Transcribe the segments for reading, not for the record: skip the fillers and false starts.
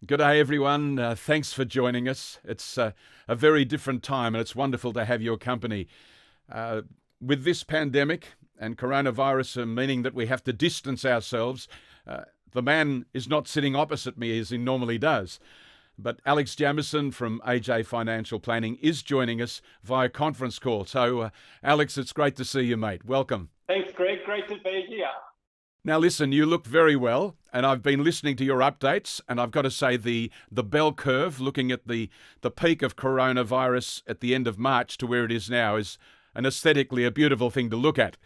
Good day, everyone. Thanks for joining us. It's a very different time, and it's wonderful to have your company. Uh, with this pandemic and coronavirus meaning that we have to distance ourselves, the man is not sitting opposite me as he normally does. But Alex Jamieson from AJFinancialPlanning is joining us via conference call. So, Alex, it's great to see you, mate. Welcome. Thanks, Greg. Great to be here. Now listen, you look very well, and I've been listening to your updates, and I've got to say the bell curve, looking at the peak of coronavirus at the end of March to where it is now, is an aesthetically a beautiful thing to look at.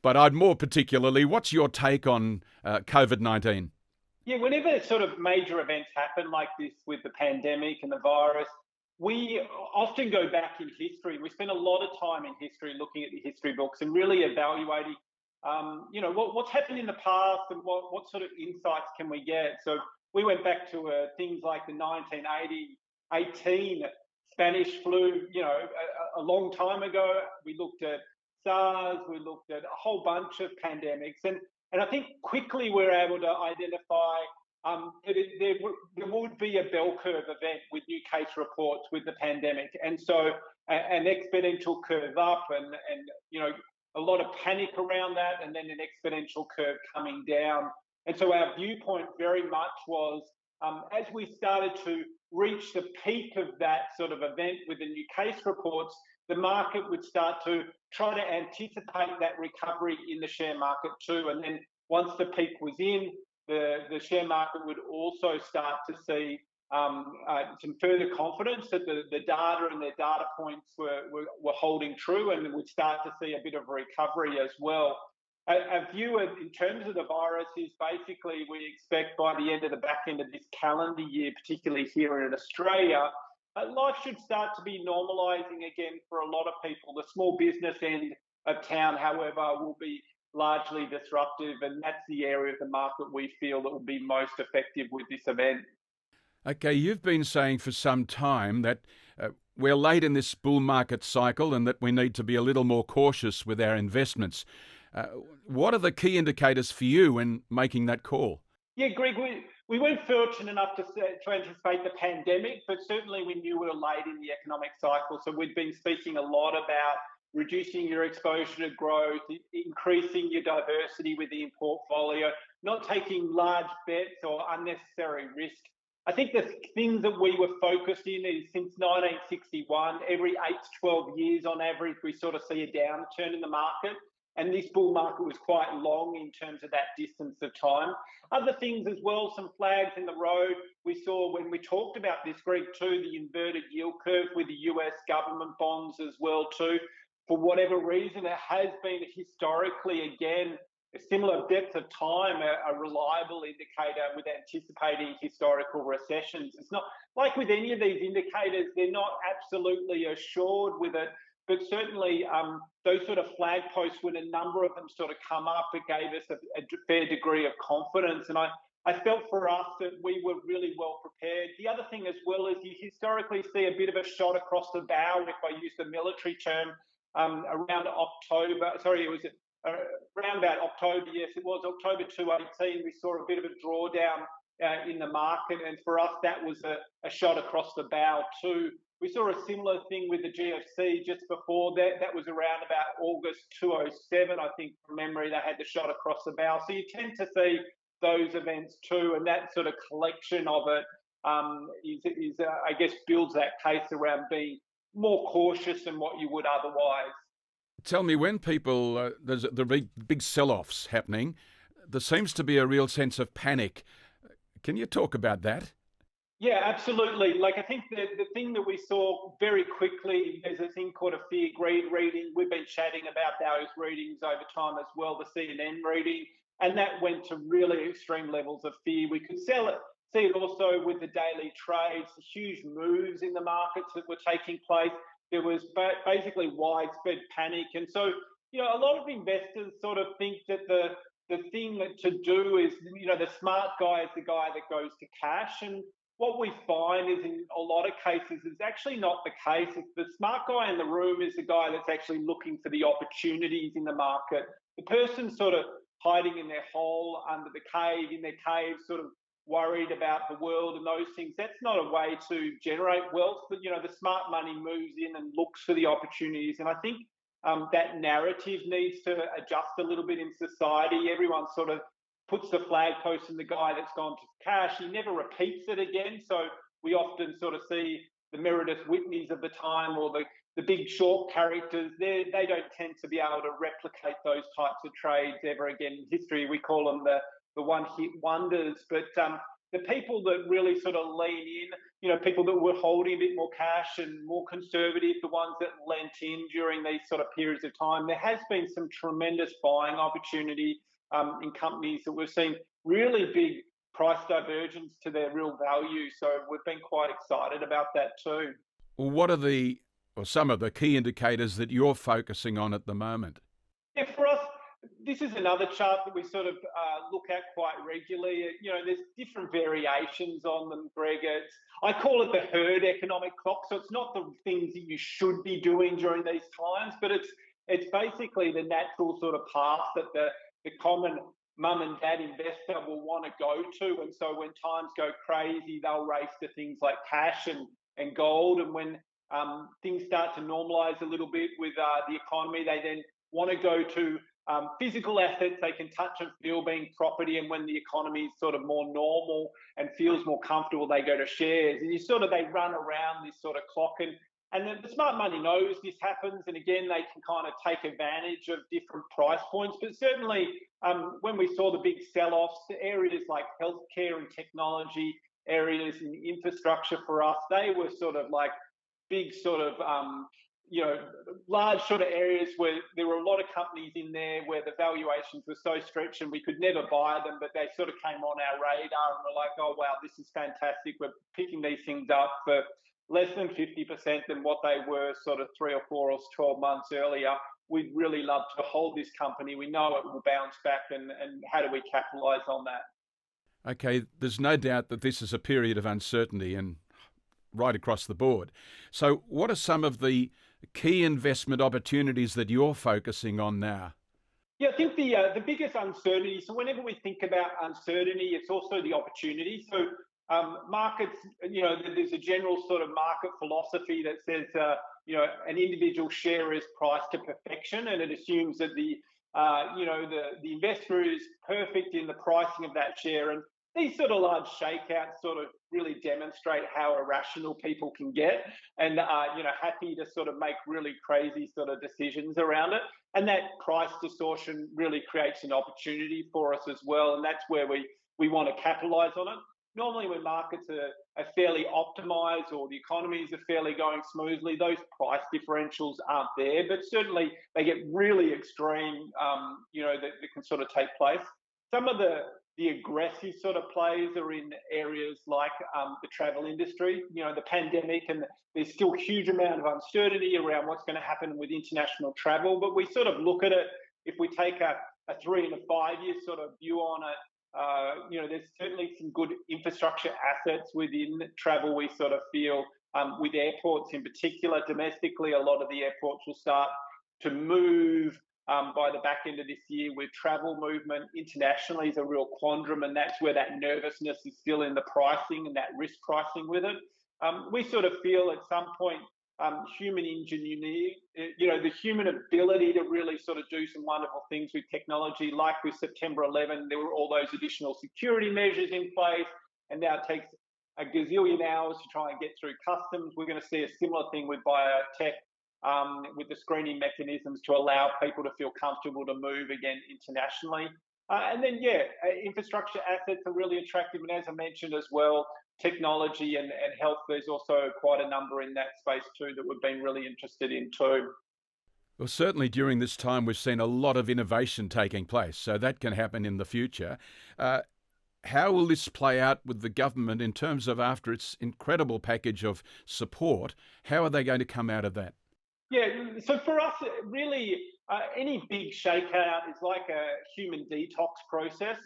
But I'd more particularly, what's your take on COVID-19? Yeah, whenever sort of major events happen like this with the pandemic and the virus, we often go back in history. We spend a lot of time in history looking at the history books and really evaluating, what's happened in the past and what sort of insights can we get. So we went back to things like the 1980, 18 Spanish flu, a long time ago. We looked at SARS, we looked at a whole bunch of pandemics. And I think quickly we're able to identify that there would be a bell curve event with new case reports with the pandemic. And so an exponential curve up and a lot of panic around that, and then an exponential curve coming down. And so our viewpoint very much was, as we started to reach the peak of that sort of event with the new case reports, the market would start to try to anticipate that recovery in the share market too. And then once the peak was in, the share market would also start to see some further confidence that the data and their data points were holding true, and we'd start to see a bit of recovery as well. Our view in terms of the virus is basically we expect by the end of the back end of this calendar year, particularly here in Australia, life should start to be normalising again for a lot of people. The small business end of town, however, will be largely disruptive, and that's the area of the market we feel that will be most effective with this event. Okay, you've been saying for some time that we're late in this bull market cycle and that we need to be a little more cautious with our investments. What are the key indicators for you when making that call? Yeah, Greg, we weren't fortunate enough to anticipate the pandemic, but certainly we knew we were late in the economic cycle. So we've been speaking a lot about reducing your exposure to growth, increasing your diversity within your portfolio, not taking large bets or unnecessary risk. I think the things that we were focused in is since 1961, every 8 to 12 years on average, we sort of see a downturn in the market. And this bull market was quite long in terms of that distance of time. Other things as well, some flags in the road. We saw when we talked about this, Greg, too, the inverted yield curve with the US government bonds as well too. For whatever reason, it has been historically, again, a similar depth of time, a reliable indicator with anticipating historical recessions. It's not like with any of these indicators, they're not absolutely assured with it, but certainly those sort of flag posts, when a number of them sort of come up, it gave us a fair degree of confidence. And I felt for us that we were really well prepared. The other thing as well is you historically see a bit of a shot across the bow, if I use the military term, around October. Sorry, it was around about October. Yes, it was October 2018. We saw a bit of a drawdown in the market, and for us, that was a shot across the bow too. We saw a similar thing with the GFC just before that. That was around about August 2007, I think, from memory. They had the shot across the bow. So you tend to see those events too, and that sort of collection of it I guess, builds that case around being more cautious than what you would otherwise. Tell me, when people, there's the big sell-offs happening, there seems to be a real sense of panic. Can you talk about that? Yeah, absolutely. Like, I think the thing that we saw very quickly, there's a thing called a fear greed reading. We've been chatting about those readings over time as well, the CNN reading, and that went to really extreme levels of fear. We could see it also with the daily trades, the huge moves in the markets that were taking place. There was basically widespread panic. And so, a lot of investors sort of think that the thing to do is, the smart guy is the guy that goes to cash. And what we find is in a lot of cases, it's actually not the case. It's the smart guy in the room is the guy that's actually looking for the opportunities in the market. The person sort of hiding in their hole under the cave, in their cave, sort of worried about the world and those things. That's not a way to generate wealth. But, the smart money moves in and looks for the opportunities. And I think that narrative needs to adjust a little bit in society. Everyone sort of puts the flag post in the guy that's gone to cash. He never repeats it again. So we often sort of see the Meredith Whitneys of the time, or the big short characters. They don't tend to be able to replicate those types of trades ever again in history. We call them the one-hit wonders. But the people that really sort of lean in, people that were holding a bit more cash and more conservative, the ones that lent in during these sort of periods of time, there has been some tremendous buying opportunity in companies that we've seen really big price divergence to their real value. So we've been quite excited about that too. Well, what are some of the key indicators that you're focusing on at the moment? Yeah, for us, this is another chart that we sort of look at quite regularly. There's different variations on them, Greg. I call it the herd economic clock. So it's not the things that you should be doing during these times, but it's basically the natural sort of path that the common mum and dad investor will want to go to. And so when times go crazy, they'll race to things like cash and gold. And when things start to normalise a little bit with the economy, they then want to go to physical assets they can touch and feel, being property. And when the economy is sort of more normal and feels more comfortable, they go to shares. And they run around this sort of clock. And the smart money knows this happens. And again, they can kind of take advantage of different price points. But certainly when we saw the big sell-offs, areas like healthcare and technology, areas in infrastructure for us, they were sort of like big sort of large sort of areas where there were a lot of companies in there where the valuations were so stretched and we could never buy them, but they sort of came on our radar and we're like, oh, wow, this is fantastic. We're picking these things up for less than 50% than what they were sort of 3 or 4 or 12 months earlier. We'd really love to hold this company. We know it will bounce back, and how do we capitalise on that? Okay, there's no doubt that this is a period of uncertainty and right across the board. So what are some of the key investment opportunities that you're focusing on now? Yeah, I think the biggest uncertainty, so whenever we think about uncertainty, it's also the opportunity. So markets, there's a general sort of market philosophy that says, an individual share is priced to perfection, and it assumes that the investor is perfect in the pricing of that share. And these sort of large shakeouts sort of really demonstrate how irrational people can get, and happy to sort of make really crazy sort of decisions around it. And that price distortion really creates an opportunity for us as well, and that's where we want to capitalise on it. Normally when markets are fairly optimised or the economies are fairly going smoothly, those price differentials aren't there, but certainly they get really extreme, that can sort of take place. Some of the aggressive sort of plays are in areas like the travel industry, the pandemic, and there's still a huge amount of uncertainty around what's going to happen with international travel. But we sort of look at it, if we take a 3 and a 5 year sort of view on it, there's certainly some good infrastructure assets within travel. We sort of feel with airports in particular, domestically, a lot of the airports will start to move by the back end of this year. With travel movement internationally is a real quandrum, and that's where that nervousness is still in the pricing and that risk pricing with it. We sort of feel at some point human ingenuity, the human ability to really sort of do some wonderful things with technology, like with September 11, there were all those additional security measures in place, and now it takes a gazillion hours to try and get through customs. We're going to see a similar thing with biotech, with the screening mechanisms to allow people to feel comfortable to move again internationally. And then, infrastructure assets are really attractive. And as I mentioned as well, technology and health, there's also quite a number in that space too that we've been really interested in too. Well, certainly during this time, we've seen a lot of innovation taking place, so that can happen in the future. How will this play out with the government in terms of, after its incredible package of support, how are they going to come out of that? Yeah, so for us, really, any big shakeout is like a human detox process.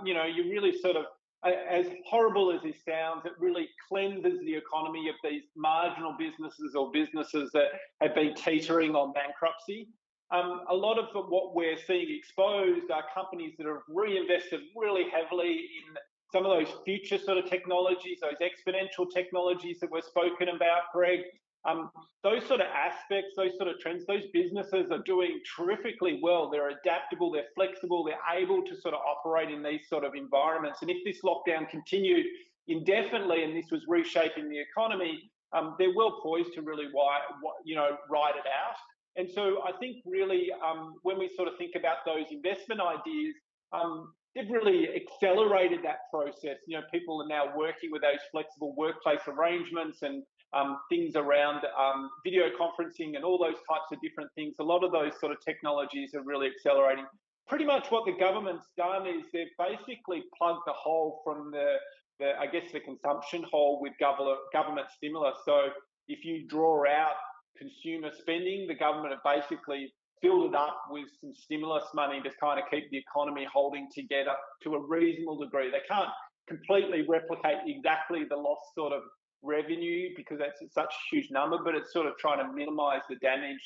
You really sort of, as horrible as this sounds, it really cleanses the economy of these marginal businesses or businesses that have been teetering on bankruptcy. A lot of what we're seeing exposed are companies that have reinvested really heavily in some of those future sort of technologies, those exponential technologies that were spoken about, Greg. Those sort of aspects, those sort of trends, those businesses are doing terrifically well. They're adaptable, they're flexible, they're able to sort of operate in these sort of environments. And if this lockdown continued indefinitely and this was reshaping the economy, they're well poised to really ride it out. And so I think really when we sort of think about those investment ideas, they've really accelerated that process. People are now working with those flexible workplace arrangements and things around video conferencing and all those types of different things. A lot of those sort of technologies are really accelerating. Pretty much what the government's done is they've basically plugged the hole from the consumption hole with government stimulus. So if you draw out consumer spending, the government have basically filled it up with some stimulus money to kind of keep the economy holding together to a reasonable degree. They can't completely replicate exactly the lost sort of revenue because that's such a huge number, but it's sort of trying to minimize the damage.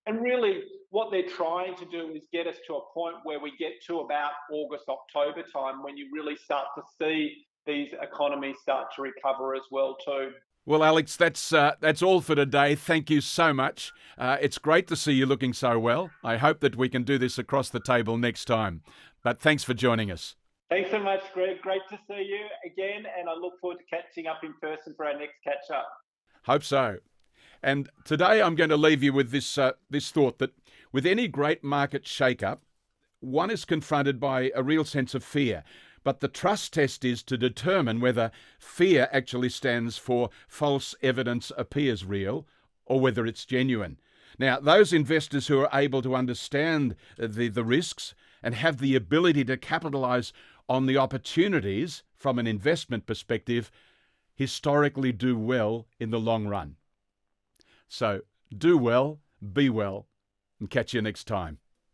And really what they're trying to do is get us to a point where we get to about August, October time when you really start to see these economies start to recover as well too. Well, Alex, that's all for today. Thank you so much. It's great to see you looking so well. I hope that we can do this across the table next time. But thanks for joining us. Thanks so much, Greg. Great to see you again, and I look forward to catching up in person for our next catch-up. Hope so. And today I'm going to leave you with this thought that with any great market shake-up, one is confronted by a real sense of fear. But the trust test is to determine whether fear actually stands for false evidence appears real or whether it's genuine. Now, those investors who are able to understand the risks and have the ability to capitalize on the opportunities from an investment perspective historically do well in the long run. So do well, be well, and catch you next time.